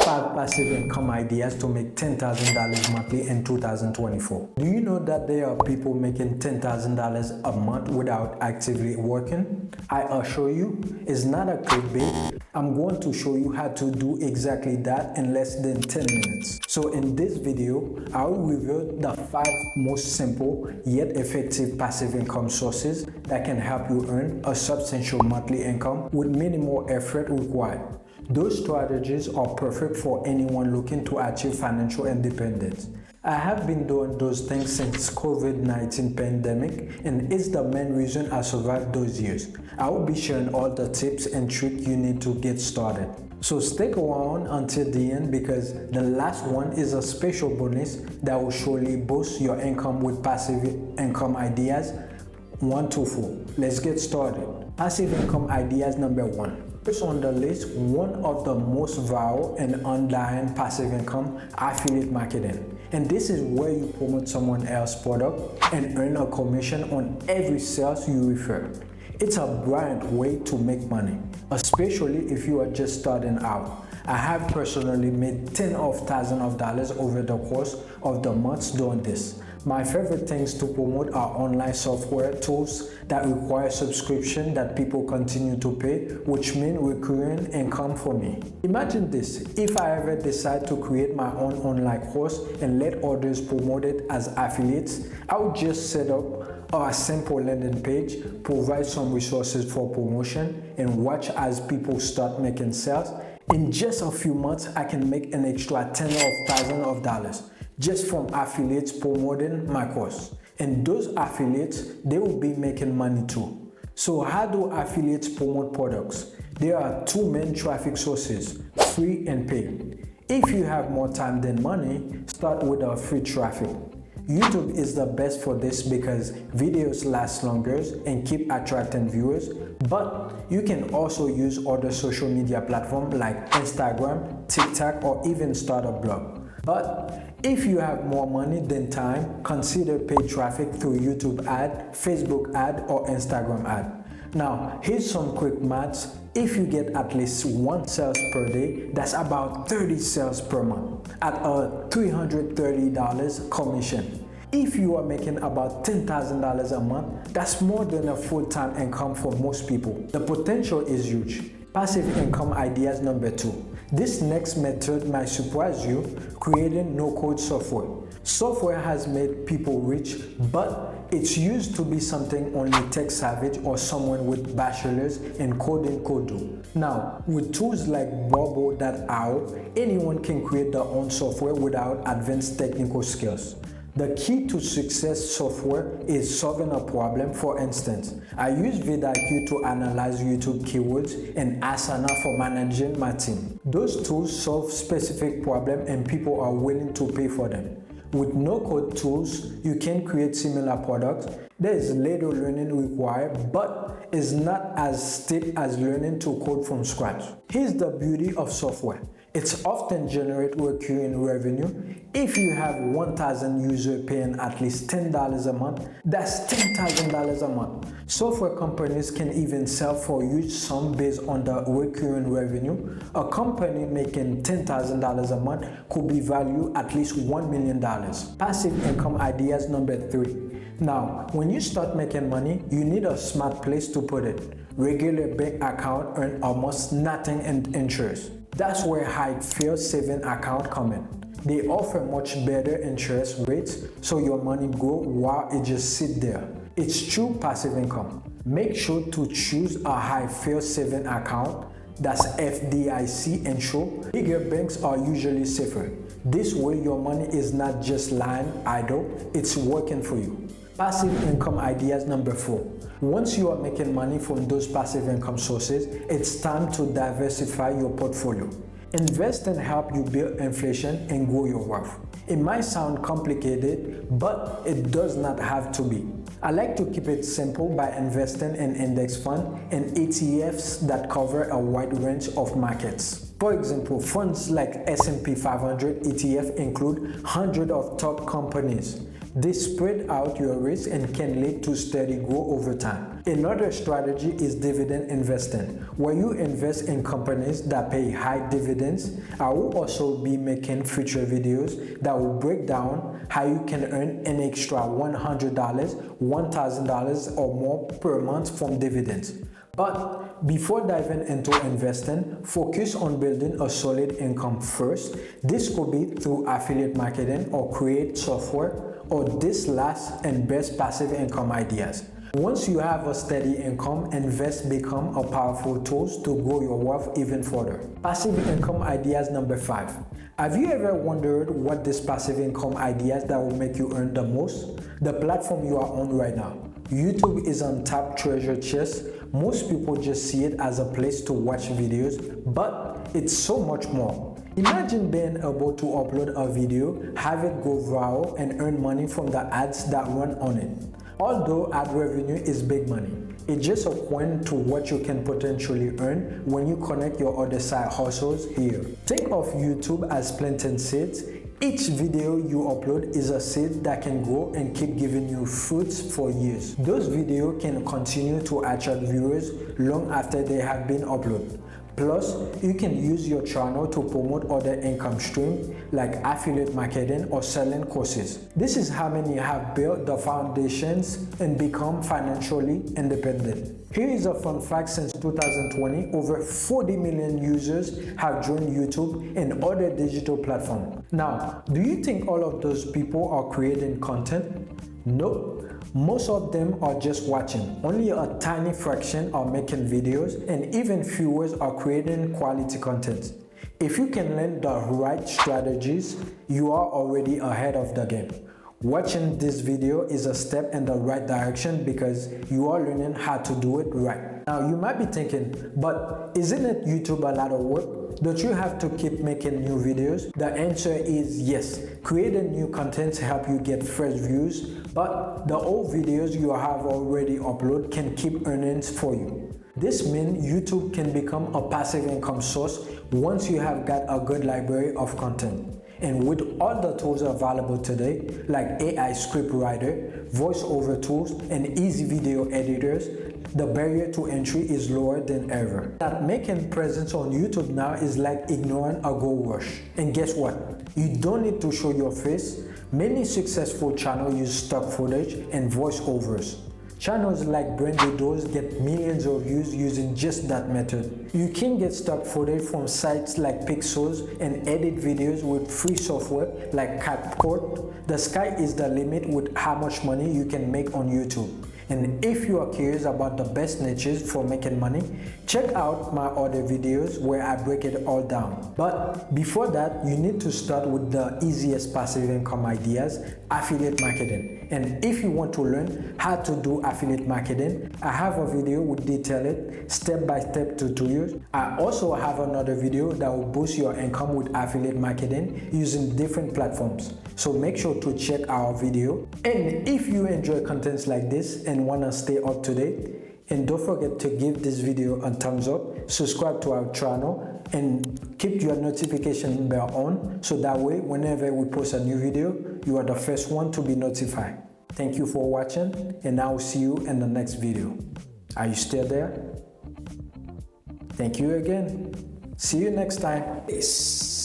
5 passive income ideas to make $10,000 monthly in 2024. Do you know that there are people making $10,000 a month without actively working? I assure you, it's not a clickbait. I'm going to show you how to do exactly that in less than 10 minutes. So in this video, I will reveal the 5 most simple yet effective passive income sources that can help you earn a substantial monthly income with minimal effort required. Those strategies are perfect for anyone looking to achieve financial independence. I have been doing those things since COVID-19 pandemic, and it's the main reason I survived those years. I will be sharing all the tips and tricks you need to get started. So stick around until the end because the last one is a special bonus that will surely boost your income with passive income ideas 1 to 4. Let's get started. Passive income ideas number 1. First on the list, one of the most viral and undying passive income, affiliate marketing. And this is where you promote someone else's product and earn a commission on every sales you refer. It's a brilliant way to make money, especially if you are just starting out. I have personally made tens of thousands of dollars over the course of the months doing this. My favorite things to promote are online software tools that require subscription that people continue to pay, which means recurring income for me. Imagine this, if I ever decide to create my own online course and let others promote it as affiliates, I would just set up a simple landing page, provide some resources for promotion, and watch as people start making sales. In just a few months, I can make an extra tens of thousands of dollars just from affiliates promoting my course. And those affiliates, they will be making money too. So how do affiliates promote products? There are 2 main traffic sources, free and paid. If you have more time than money, start with a free traffic. YouTube is the best for this because videos last longer and keep attracting viewers, but you can also use other social media platforms like Instagram, TikTok, or even start a blog. But if you have more money than time, consider paid traffic through YouTube ad, Facebook ad, or Instagram ad. Now, here's some quick maths. If you get at least 1 sales per day, that's about 30 sales per month at a $330 commission. If you are making about $10,000 a month, that's more than a full-time income for most people. The potential is huge. Passive income ideas number 2. This next method might surprise you, creating no-code software. Software has made people rich, but it's used to be something only tech-savvy or someone with bachelor's in coding could do. Now, with tools like Bobo.io, anyone can create their own software without advanced technical skills. The key to success software is solving a problem. For instance, I use vidIQ to analyze YouTube keywords and Asana for managing my team. Those tools solve specific problems and people are willing to pay for them. With no-code tools, you can create similar products. There is little learning required, but it's not as steep as learning to code from scratch. Here's the beauty of software. It's often generate recurring revenue. If you have 1,000 users paying at least $10 a month, that's $10,000 a month. Software companies can even sell for huge sums based on the recurring revenue. A company making $10,000 a month could be valued at least $1 million. Passive income ideas number 3. Now, when you start making money, you need a smart place to put it. Regular bank account earn almost nothing in interest. That's where high-yield saving account come in. They offer much better interest rates, so your money grow while it just sit there. It's true passive income. Make sure to choose a high-yield saving account that's FDIC insured. Bigger banks are usually safer. This way your money is not just lying idle, it's working for you. Passive income ideas number 4. Once you are making money from those passive income sources, it's time to diversify your portfolio. Invest and help you build inflation and grow your wealth. It might sound complicated, but it does not have to be. I like to keep it simple by investing in index funds and ETFs that cover a wide range of markets. For example, funds like S&P 500 ETF include hundreds of top companies. They spread out your risk and can lead to steady growth over time. Another strategy is dividend investing, where you invest in companies that pay high dividends. I will also be making future videos that will break down how you can earn an extra $100, $1,000 or more per month from dividends. But before diving into investing, focus on building a solid income first. This could be through affiliate marketing or create software, or this last and best passive income ideas. Once you have a steady income, invest become a powerful tool to grow your wealth even further. Passive income ideas number 5. Have you ever wondered what these passive income ideas that will make you earn the most? The platform you are on right now. YouTube is on top treasure chest. Most people just see it as a place to watch videos, but it's so much more. Imagine being able to upload a video, have it go viral, and earn money from the ads that run on it. Although ad revenue is big money, it's just a point to what you can potentially earn when you connect your other side hustles here. Think of YouTube as planting seeds. Each video you upload is a seed that can grow and keep giving you fruits for years. Those videos can continue to attract viewers long after they have been uploaded. Plus, you can use your channel to promote other income streams like affiliate marketing or selling courses. This is how many have built the foundations and become financially independent. Here is a fun fact: since 2020, over 40 million users have joined YouTube and other digital platforms. Now, do you think all of those people are creating content? Nope. Most of them are just watching. Only a tiny fraction are making videos, and even fewer are creating quality content. If you can learn the right strategies, you are already ahead of the game. Watching this video is a step in the right direction because you are learning how to do it right. Now you might be thinking, but isn't it YouTube a lot of work? Don't you have to keep making new videos? The answer is yes. Creating new content helps you get fresh views, but the old videos you have already uploaded can keep earnings for you. This means YouTube can become a passive income source once you have got a good library of content. And with all the tools available today, like AI script writer, voiceover tools, and easy video editors, the barrier to entry is lower than ever. That making presence on YouTube now is like ignoring a gold rush. And guess what? You don't need to show your face. Many successful channels use stock footage and voiceovers. Channels like Brandy Doors get millions of views using just that method. You can get stock footage from sites like Pixels and edit videos with free software like CapCut. The sky is the limit with how much money you can make on YouTube. And if you are curious about the best niches for making money, check out my other videos where I break it all down. But before that, you need to start with the easiest passive income ideas, affiliate marketing. And if you want to learn how to do affiliate marketing, I have a video with detailed step-by-step tutorials. I also have another video that will boost your income with affiliate marketing using different platforms. So make sure to check our video. And if you enjoy contents like this and want to stay up to date, and don't forget to give this video a thumbs up, subscribe to our channel, and keep your notification bell on so that way whenever we post a new video, you are the first one to be notified. Thank you for watching, and I will see you in the next video. Are you still there? Thank you again. See you next time. Peace.